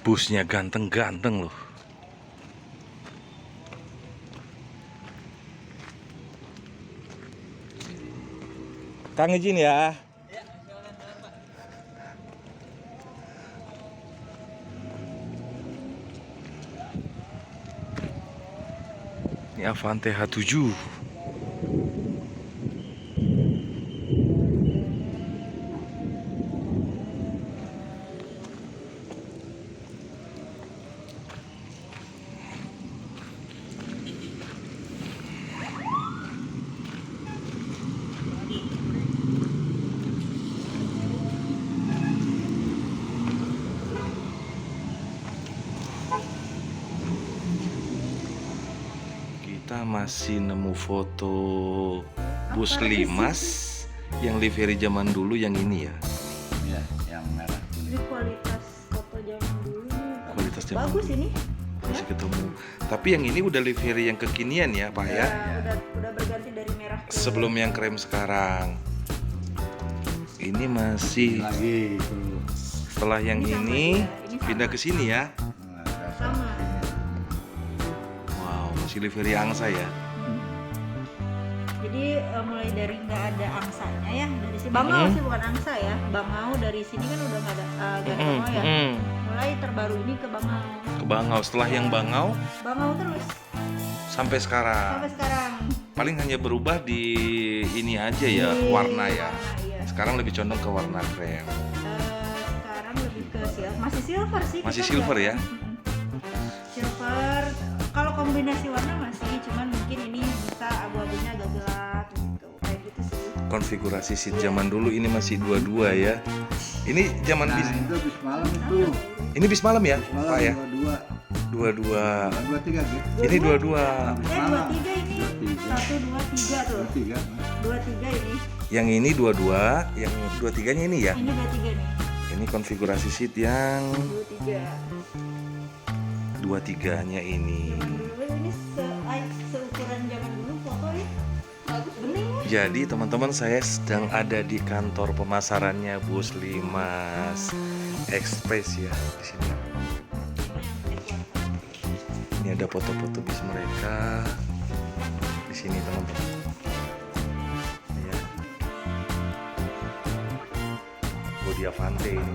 Busnya ganteng-ganteng loh. Kang izin ya. Ini Avante H7. Kita masih nemu foto bus Limas yang livery zaman dulu yang ini ya. Iya, yang merah Ini kualitas foto zaman dulu. Kualitas zaman Bagus dulu. ini. Masih ketemu. Tapi yang ini udah livery yang kekinian ya, Pak ya. Udah berganti dari merah ke Sebelum yang krem sekarang. Ini masih lagi itu. setelah yang Ini sama ini dia, ini pindah sama. ke sini ya. sama. Wow, masih livery angsa ya. Jadi mulai dari nggak ada angsanya ya dari sini. Bangau sih bukan angsa ya. Bangau dari sini kan udah nggak ada Bangau ya. Mulai terbaru ini ke Bangau. Ke Bangau, setelah yang Bangau Bangau terus sampai sekarang. sampai sekarang. Paling hanya berubah di ini aja ya, warna ya. Warna, iya. Sekarang lebih condong ke warna krem. Sekarang lebih ke silver. Masih silver sih. Masih kita silver nggak- ya? Silver. Kalau kombinasi warna masih, cuman mungkin ini bisa abu-abunya agak gelap gitu. Kayak gitu sih. Konfigurasi seat zaman dulu ini masih 22 ya. Ini zaman Nah, bis. itu bis malam itu. Ini bis malam ya, Malam Pak ya? 22, 22. 23 gitu. Ini 22. 23 ini. 23. 1, 2, 3 tuh. 23. 23 ini. Yang ini 22, yang 23-nya ini ya. Ini 23 nih. Ini konfigurasi seat yang 23. 23-nya ini. Ini seukuran zaman dulu foto ya. Bagus bening ya. Jadi teman-teman, saya sedang ada di kantor pemasarannya Bus Limas Express ya di sini. Ini ada foto-foto bis mereka di sini teman-teman. Ya. Bodi Avante ini.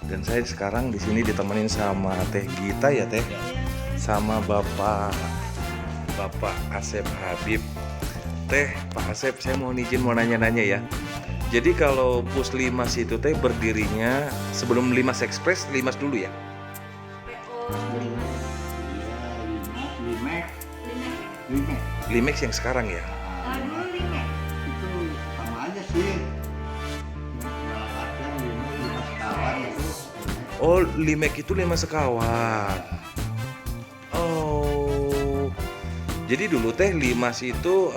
Dan saya sekarang di sini ditemenin sama Teh Gita ya Teh, sama Bapak Asep Habib. Teh, Pak Asep, saya mau izin mau nanya-nanya ya. Jadi kalau Bus Limas itu Teh berdirinya sebelum Limas Express, Limas dulu ya? PO 5. Iya, Limek. Limek. Limek. Limex yang sekarang ya? Dulu Limek. Itu sama aja sih. Kadang Limek, Limek sekawan itu. Oh, Limex itu Limas Sekawan. Oh, jadi dulu Teh Limas itu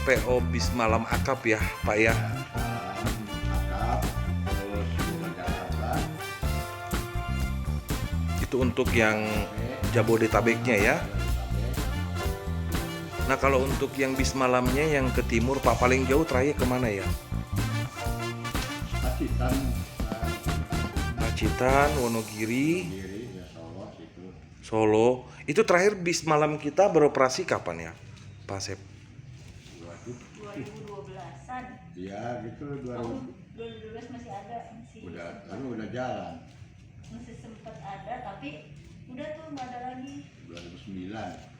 PO bis malam akap ya Pak ya? Akap, terus Bogor Jakarta. Itu untuk yang Jabodetabeknya ya? Nah kalau untuk yang bis malamnya yang ke timur Pak, paling jauh trayek kemana ya? Pacitan, Pacitan, Wonogiri, Giri, ya Solo situ. Solo. Itu terakhir bis malam kita beroperasi kapan ya Pak Asep? 2012-an. Ya gitu Oh, 2012 masih ada masih. udah jalan. Masih sempat ada tapi udah tuh nggak ada lagi. 2009.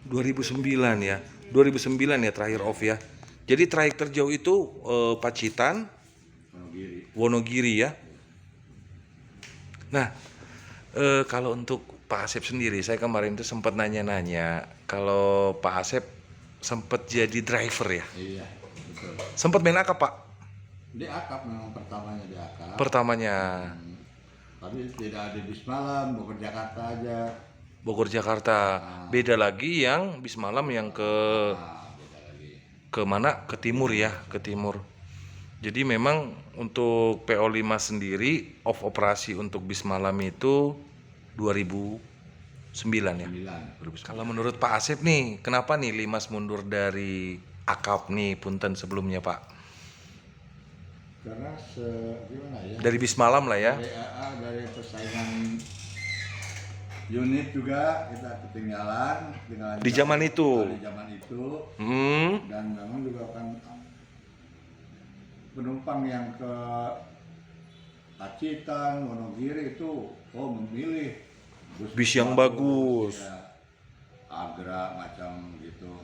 2009 ya. 2009 ya terakhir off ya. Jadi trayek terjauh itu Pacitan, Wonogiri. Wonogiri ya. Nah, kalau untuk Pak Asep sendiri, saya kemarin tuh sempat nanya-nanya kalau Pak Asep sempat jadi driver ya. Iya, betul. Sempat main akap Pak? Di akap memang pertamanya di akap. Pertamanya Tapi tidak ada bis malam, Bogor Jakarta aja. Bogor Jakarta. Beda lagi yang bis malam yang ke Beda lagi. ke mana? Ke timur ya, ke timur. Jadi memang untuk PO5 sendiri off operasi untuk bis malam itu 2009 ya. 9. Kalau menurut Pak Asep nih, kenapa nih Limas mundur dari akap nih punten sebelumnya Pak? Karena gimana ya? Dari bis malam lah ya. Dari persaingan unit juga kita ketinggalan Di zaman itu. Di zaman itu. Dan memang juga kan penumpang yang ke Pacitan, Wonogiri itu memilih bis yang bagus. Ya, Agra macam gitu.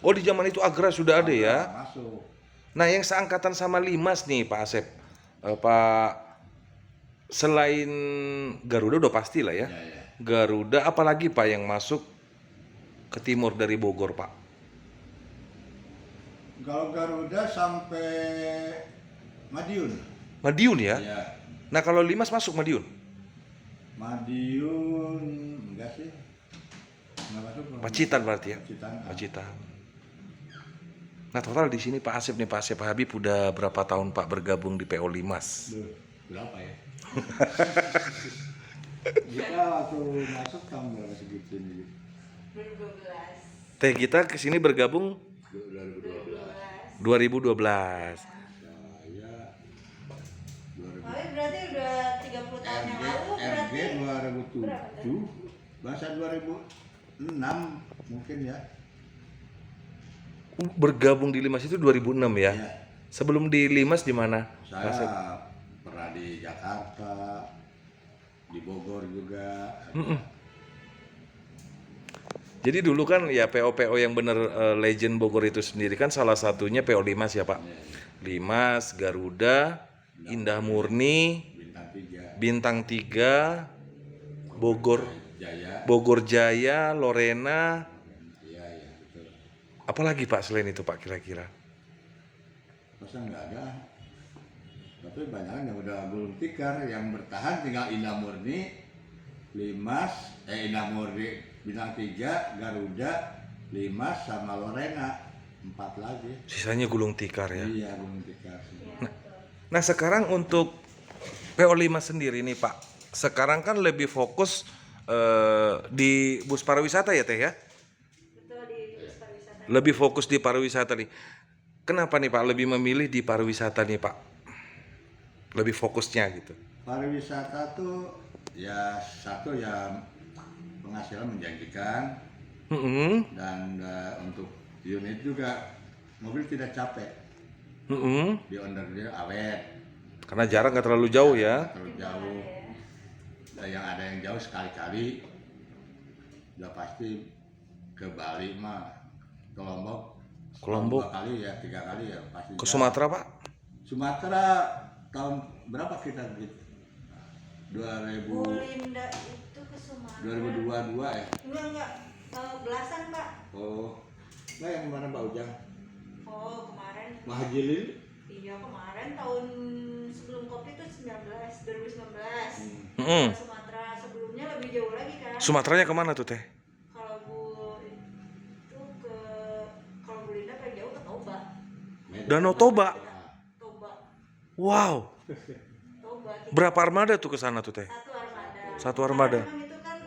Oh, di zaman itu Agra sudah ada ya. Masuk. Nah, yang seangkatan sama Limas nih Pak Asep, Pak, selain Garuda udah pasti lah ya. Ya. Garuda apalagi Pak yang masuk ke timur dari Bogor Pak? Kalau Garuda sampai Madiun. Madiun ya? Ya. Nah, kalau Limas masuk Madiun? Madiun enggak sih. Enggak masuk. Pacitan berarti ya? Pacitan. Pacitan. Nah, total di sini Pak Asep nih, Pak Asep Habib udah berapa tahun Pak bergabung di PO Limas? Berapa ya? Kita waktu masuk tahun berapa segitu ini? 2012. Teh kita kesini bergabung 2012. 2012. Saya 2000. Tapi berarti udah 30 tahun yang lalu berarti. RG 2007. Bahasa 2006 mungkin ya. Bergabung di Limas itu 2006 ya? Ya. Sebelum di Limas di mana? Pak Asep? Saya pernah di Jakarta, di Bogor juga. Jadi dulu kan ya PO-PO yang bener legend Bogor itu sendiri kan salah satunya PO Limas ya Pak. Limas, Garuda, Indah Murni, Bintang 3, Bintang 3, Bogor Jaya. Bogor Jaya, Lorena. Iya, betul. Apalagi Pak selain itu Pak kira-kira? Masa nggak ada? Tapi banyak yang udah gulung tikar, yang bertahan tinggal Indah Murni, Limas, Indah Murni, Bintang 3, Garuda, Limas, sama Lorena. 4 lagi. Sisanya gulung tikar ya. Iya, gulung tikar. Nah sekarang untuk PO Limas sendiri nih Pak, sekarang kan lebih fokus di bus pariwisata ya Teh ya? Betul, di bus pariwisata. Lebih fokus di pariwisata nih. Kenapa nih Pak lebih memilih di pariwisata nih Pak? Lebih fokusnya gitu. Pariwisata tuh ya satu ya penghasilan menjanjikan, dan untuk unit juga mobil tidak capek. Di onder dia awet. Karena jarak nggak terlalu jauh ya. Terlalu jauh. Dan yang ada yang jauh sekali-kali udah pasti ke Bali mah, ke Lombok 2 kali ya, 3 kali ya pasti. Ke Sumatera Pak? Sumatera tahun berapa kita gitu? 2000. Bulinda itu ke Sumatera. 2022 ya? Enggak, belasan Pak. Oh, nah yang mana Mbak Ujang? Oh, kemarin. Mahajilin? Iya, kemarin tahun sebelum Covid itu 2019. Ke Sumatera, sebelumnya lebih jauh lagi kan. Sumateranya kemana tuh Teh? Kalau itu kalau Bulinda paling jauh ke Toba. Danau Toba. Toba. Wow. Toba. Berapa armada tuh ke sana tuh Teh? Satu armada. Satu armada. Karena memang itu kan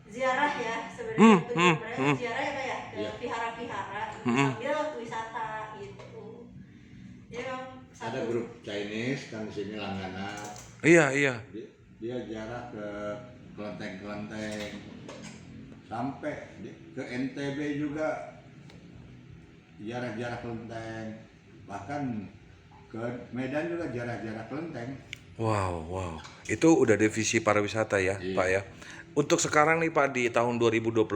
ziarah ya sebenarnya. Tujuannya ziarah ya kayak ke vihara-vihara sambil wisata gitu. Jadi memang Ada grup Chinese kan di sini langganan. Iya. Dia jarak ke kelenteng-kelenteng sampai ke NTB juga jarak-jarak kelenteng, bahkan ke Medan juga jarak-jarak kelenteng. Wow. Itu udah divisi pariwisata ya Iya. Pak ya. Untuk sekarang nih Pak di tahun 2024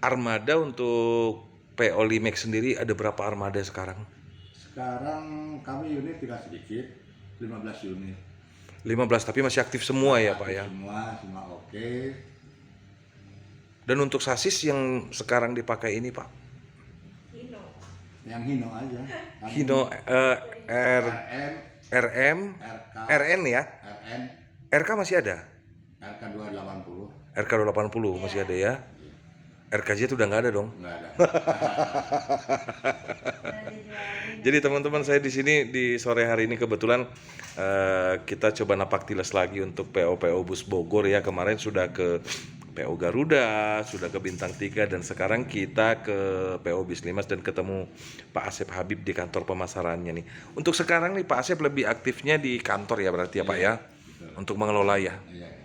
armada untuk PO Limex sendiri ada berapa armada sekarang? Sekarang kami unit tidak sedikit, 15 unit. 15 tapi masih aktif semua ya Pak ya. Semua oke. Dan untuk sasis yang sekarang dipakai ini Pak? Hino. Yang Hino aja. Kami Hino RM, RK, RN ya? RN, RK masih ada? RK 280. RK 280 masih ada ya? RKJ itu udah nggak ada dong. Enggak ada. Jadi teman-teman saya di sini di sore hari ini kebetulan kita coba napak tilas lagi untuk PO bus Bogor ya. Kemarin sudah ke PO Garuda, sudah ke Bintang 3, dan sekarang kita ke PO Bislimas dan ketemu Pak Asep Habib di kantor pemasarannya nih. Untuk sekarang nih Pak Asep lebih aktifnya di kantor ya berarti ya Pak ya, untuk mengelola ya. Iya, iya.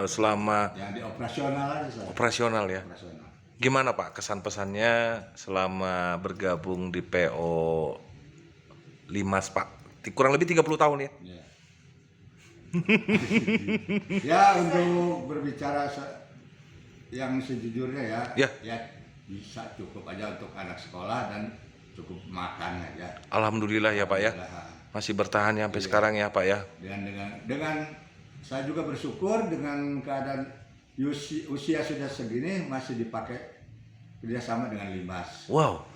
Selama Yang di operasional aja saya. operasional ya. Operasional. Gimana Pak kesan pesannya selama bergabung di PO Limas Pak? Kurang lebih 30 tahun ya. Iya. Ya, untuk berbicara yang sejujurnya Ya. ya bisa cukup aja untuk anak sekolah dan cukup makan aja. Alhamdulillah ya Pak ya. Masih bertahan ya sampai sekarang ya Pak ya. Dengan saya juga bersyukur dengan keadaan usia sudah segini masih dipakai kerjasama dengan Limas. Wow,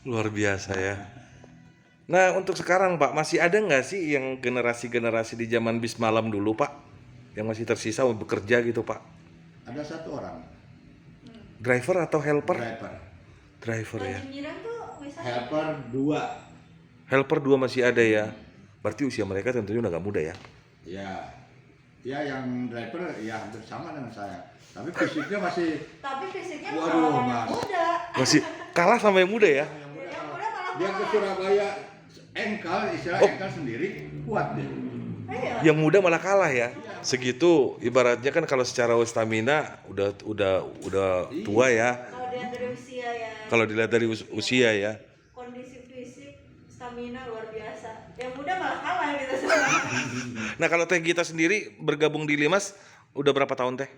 luar biasa ya. Nah untuk sekarang Pak, masih ada nggak sih yang generasi-generasi di zaman bis malam dulu Pak, yang masih tersisa untuk bekerja gitu Pak? Ada satu orang Driver atau helper? driver, Driver ya. Nyiram tuh misalnya helper 2. Helper 2 masih ada ya. Berarti usia mereka tentunya udah nggak muda ya. Ya yang driver ya hampir sama dengan saya. Tapi fisiknya masih tapi fisiknya waduh, malah Mas. muda. Masih kalah sama yang muda ya. yang muda. Yang muda malah Dia ke Surabaya istilah engkal sendiri kuat dia. Iya. Yang muda malah kalah ya. Segitu ibaratnya kan kalau secara stamina udah tua ya. Kalau dilihat dari usia ya, Kalau dilihat dari usia ya. kondisi fisik, stamina luar biasa. Yang muda malah kalah gitu. Nah kalau Teh Gita sendiri bergabung di Limas udah berapa tahun Teh?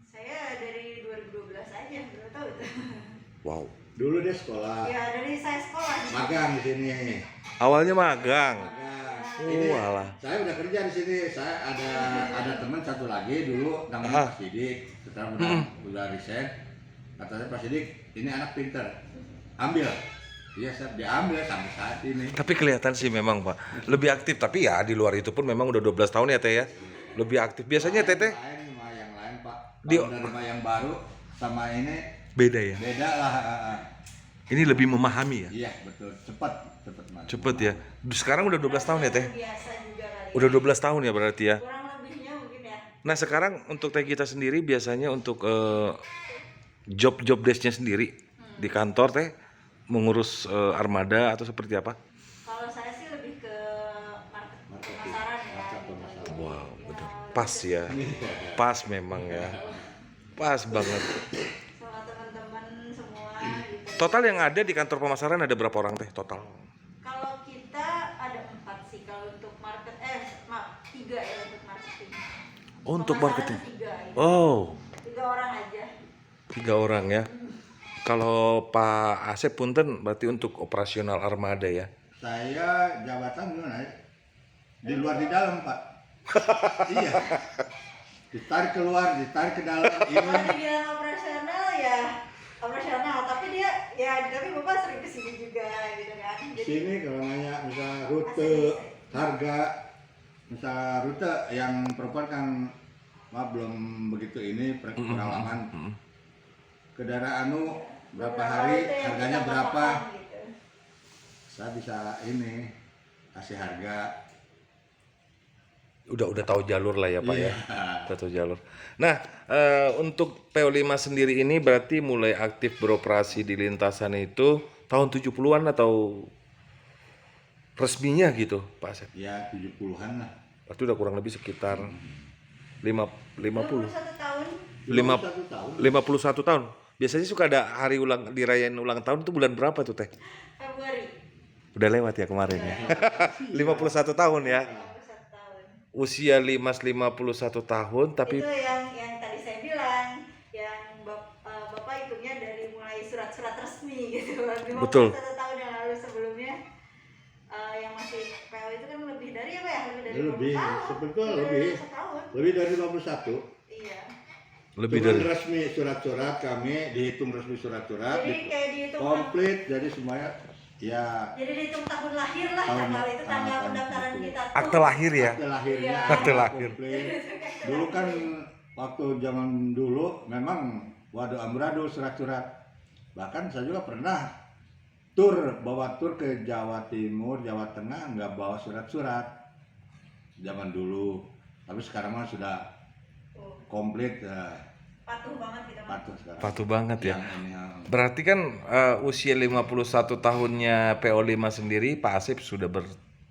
Saya dari 2012 aja, belum tahu itu. Wow. Dulu dia sekolah, Ya dari saya sekolah. magang di sini. Awalnya magang. Ini alah. saya udah kerja di sini. Saya ada teman satu lagi dulu namanya Pak Sidik. Setelah udah resign, katanya Pak Sidik, ini anak pinter, ambil. Iya, saya diambil sampai saat ini. Tapi kelihatan sih memang Pak lebih aktif. Tapi ya di luar itu pun memang udah 12 tahun ya Teh ya. Lebih aktif. Biasanya Teh Lain sama yang lain Pak. Di- Kalau menerima yang baru sama ini beda ya. beda lah. Ini lebih memahami ya. Iya betul, cepat Mas. Cepet ya. Sekarang udah 12 tahun ya Teh. Biasa juga kali. Udah 12 tahun ya berarti ya. Kurang lebihnya mungkin ya. Nah sekarang untuk Teh Gita sendiri biasanya untuk job desknya sendiri di kantor Teh mengurus armada atau seperti apa? Kalau saya sih lebih ke market pemasaran ya. Gitu. Wow, betul. Pas ya. Pas memang ya. Pas banget. Sama teman-teman semua gitu. Total yang ada di kantor pemasaran ada berapa orang Teh total? Kalau kita ada 4 sih kalau untuk market 3 ya untuk marketing. Oh, untuk Pemasaran marketing. 3 gitu. Oh, 3 orang aja. 3 orang ya. Kalau Pak Asep punten berarti untuk operasional armada ya. Saya jabatan gimana ya? Di luar di dalam Pak. Iya. Ditarik keluar, ditarik ke dalam. Kalau Ini dibilang operasional ya operasional, tapi tapi Bapak sering kesini juga gitu kan. di sini kalau nanya misal rute, harga, misal rute yang perempuan kan belum begitu ini pengalaman. Ke daerah berapa hari, harganya berapa? Gitu. Saya bisa ini kasih harga. Udah tahu jalur lah ya Pak ya. Iya. Udah tahu jalur. Nah, untuk PO5 sendiri ini berarti mulai aktif beroperasi di lintasan itu tahun 70-an atau resminya gitu Pak Asep? Ya 70-an lah. Berarti udah kurang lebih sekitar 50 21 tahun. 51 tahun. 51 tahun. Biasanya suka ada hari dirayain ulang tahun itu bulan berapa tuh Teh? Februari. Udah lewat ya kemarin ya. 51 tahun ya. 21 tahun. Usia Limas 51 tahun tapi Itu yang tadi saya bilang, yang Bapak hitungnya dari mulai surat-surat resmi gitu. 51 Betul. tahun yang lalu sebelumnya yang masih PO itu kan lebih dari apa ya? Lebih dari Lebih, 50 tahun. sebetulnya Lebih lebih. dari setahun. Lebih dari 51. Iya. lebih Cuman dari resmi surat-surat kami dihitung resmi surat-surat Jadi kayak dihitung komplit jadi semuanya ya jadi dihitung tahun lahir lah Tahun- tanggal itu tanggal tahun pendaftaran itu. kita tuh. akte lahir ya. akte lahirnya Iya. Akte lahir. komplit. Dulu kan waktu zaman dulu memang waduh amburadul surat-surat. Bahkan saya juga pernah bawa tur ke Jawa Timur, Jawa Tengah nggak bawa surat-surat zaman dulu. Tapi sekarang mah sudah komplit. Patuh banget kita. patuh sekarang. Patuh banget ya. Yang ini yang Berarti kan usia 51 tahunnya PO5 sendiri, Pak Asep sudah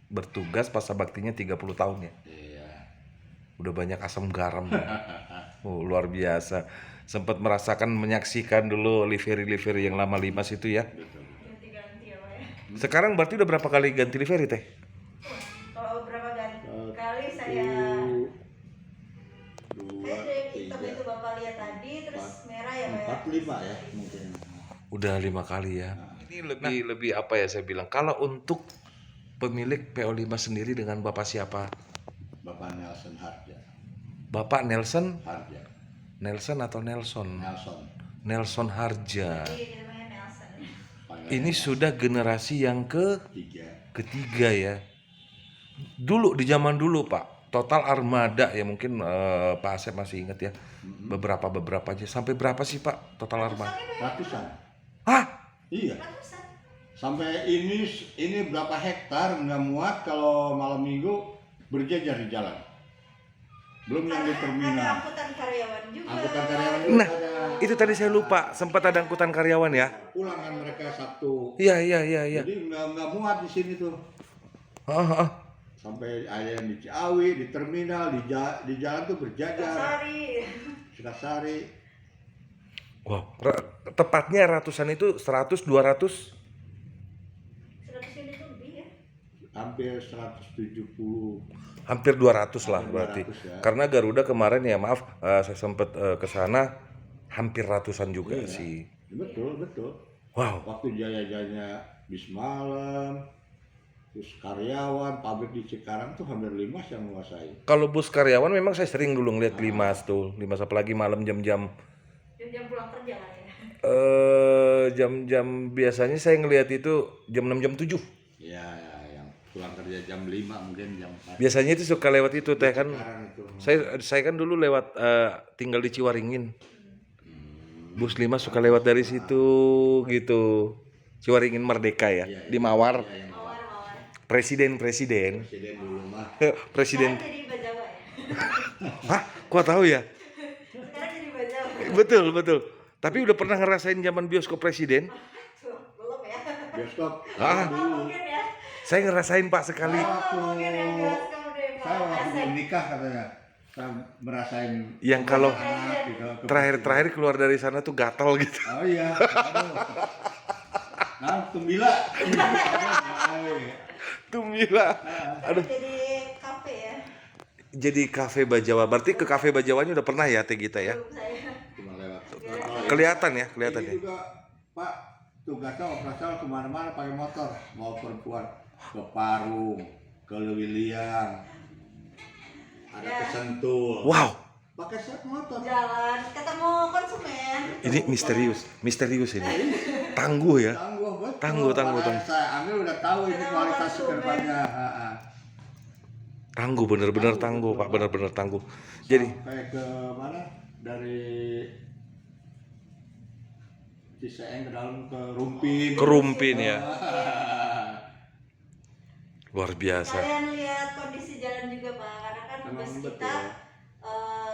bertugas masa baktinya 30 tahun ya. iya. Udah banyak asam garam. Oh, luar biasa. Sempat merasakan menyaksikan dulu livery yang lama Limas itu ya. Betul. Ganti-ganti ya Pak ya. Sekarang berarti udah berapa kali ganti livery teh? Kalau berapa kali saya Dua, kayak yang hitam tiga, itu Bapak lihat tadi, terus merah ya Pak ya. 4, 5 ya mungkin. Udah 5 kali ya. Ini lebih apa ya saya bilang. Kalau untuk pemilik PO5 sendiri dengan Bapak siapa? Bapak Nelson Harja. Bapak Nelson atau Nelson? Nelson Harja. Jadi namanya Nelson. Ini sudah generasi yang ketiga ya. Dulu di zaman dulu Pak, total armada ya mungkin Pak Asep masih ingat ya. Beberapa aja. Sampai berapa sih Pak total armada? Ratusan. Hah? Iya. Sampai ini berapa hektar nggak muat kalau malam minggu berjejer di jalan. Belum yang di Ada terminal. angkutan karyawan juga. Angkutan karyawan juga Nah, ada. itu tadi saya lupa. Sempat ada angkutan karyawan ya. Pulang kan mereka Sabtu. Iya. Jadi nggak muat di sini tuh. Ah. Sampai ada yang di Ciawi, di terminal, di jalan tuh berjajar. Sukasari. Wow, tepatnya ratusan itu 100, 200? 100 unit lebih ya. Hampir 170. Hampir 200 lah Hampir berarti. 200 ya. Karena Garuda kemarin ya maaf, saya sempat ke sana hampir ratusan juga Iya. sih. Betul. Wow. Waktu jaya-jayanya bis malam, terus karyawan, pabrik di Cikarang tuh hampir 5 yang menguasai. Kalau bus karyawan memang saya sering dulu ngeliat Limas tuh. Limas apalagi malam jam-jam Jam pulang kerja kan ya. jam-jam biasanya saya ngeliat itu jam 6 jam 7. Ya, yang pulang kerja jam 5 mungkin jam 4. Biasanya itu suka lewat itu teh kan. Cikarang itu. Saya kan dulu lewat tinggal di Ciwaringin. Bus Limas suka lewat dari situ gitu. Ciwaringin Merdeka ya, di Mawar. Yang Mawar. Presiden presiden dulu mah. presiden. Sekarang jadi Bajawa ya. Hah, kok tahu ya? Sekarang jadi Bajawa. Betul. Tapi udah pernah ngerasain zaman bioskop presiden? Tuh, belum ya. Bioskop. Ah. Mungkin ya. Saya ngerasain Pak sekali. Mungkin ya bioskop deh Pak. Saya waktu belum nikah katanya. Saya merasain Yang kalau anak gitu. terakhir keluar dari sana tuh gatal gitu. Oh iya. Aduh. Nah, tumbila. Tumila. Aduh. Jadi kafe ya. Jadi kafe Bajawa. Berarti ke kafe Bajawanya udah pernah ya Teh Gita ya? Belum saya. Cuma lewat. Kelihatan ya. Ini juga Pak tugasnya operasional kemana-mana pakai motor, mau perempuan ke Parung, ke Lewiliang, ada ke Sentul. Wow. Pakai set motor. Jalan ketemu konsumen. Ini misterius ini. Tangguh ya. Tangguh, betul. Tangguh. Padahal saya ambil udah tahu ini Kenapa kualitas konsumen? kerjanya. Tangguh, bener-bener tangguh Pak, bener-bener tangguh. Jadi Sampai ke mana? Dari Ciseeng ke dalam ke Rumpin. ya. Luar biasa. Kalian lihat kondisi jalan juga Pak, karena kan Memang bus betul.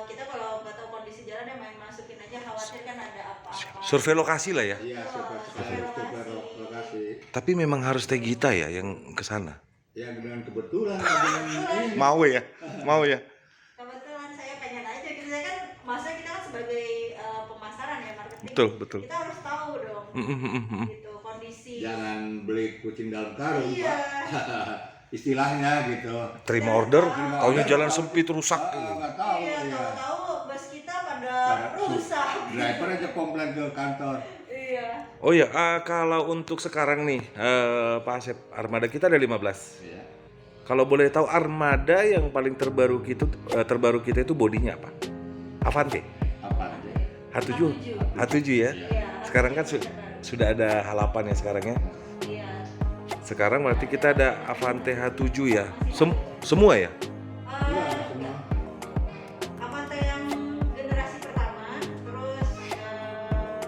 kita kalau nggak tahu kondisi jalan ya main masukin aja, khawatir kan ada apa-apa. Survei lokasi lah ya. Iya, super lokasi. Tapi memang harus Teh Gita ya yang ke sana. Ya dengan kebetulan dengan ini. Mau ya? Kebetulan saya pengen aja gitu, saya kan masa kita kan sebagai pemasaran ya, marketing. Betul. Kita harus tahu dong gitu kondisi. Jangan beli kucing dalam karung, Iya. Pak. Istilahnya gitu. Terima order, taunya jalan sempit rusak. Nggak tahu Iya, ya. tahu-tahu bus kita pada rusak. Driver aja komplain ke kantor. Iya. Oh ya, kalau untuk sekarang nih Pak Asep, armada kita ada 15. Iya. Kalau boleh tahu armada yang paling terbaru kita itu bodinya apa? Avante. Apa aja? H7 ya. Iya. Sekarang kan sudah ada H8 ya sekarang ya. Iya. Sekarang berarti kita ada Avante H7 ya. Semua ya? Iya, semua. Avante yang generasi pertama, terus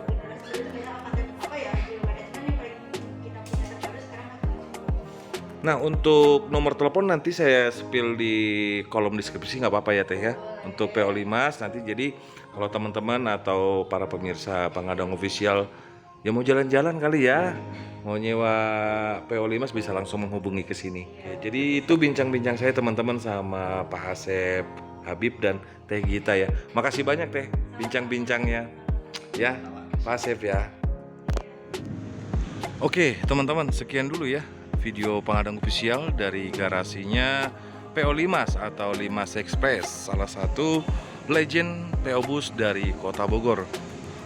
generasi kedua itu Avante apa ya? Cuman yang paling kita punya terbaru sekarang H7. Nah, untuk nomor telepon nanti saya spill di kolom deskripsi nggak apa-apa ya Teh ya. Untuk PO5 nanti jadi Kalau teman-teman atau para pemirsa Pangadang Official ya mau jalan-jalan kali ya, mau nyewa PO5 bisa langsung menghubungi ke sini. Ya, jadi itu bincang-bincang saya teman-teman sama Pak Asep Habib dan Teh Gita ya. Makasih banyak Teh bincang-bincangnya ya Pak Asep ya. Oke teman-teman, sekian dulu ya video Pangadang Official dari garasinya PO Limas atau Limas Express, salah satu legend PO Bus dari Kota Bogor.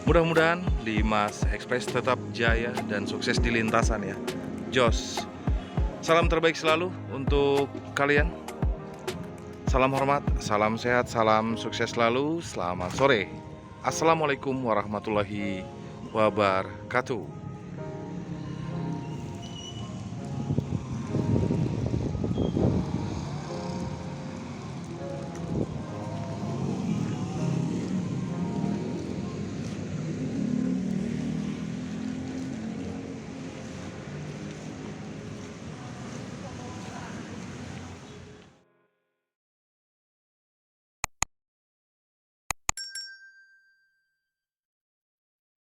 Mudah-mudahan Limas Express tetap jaya dan sukses di lintasan ya. Jos. Salam terbaik selalu untuk kalian. Salam hormat, salam sehat, salam sukses selalu. Selamat sore. Assalamualaikum warahmatullahi wabarakatuh.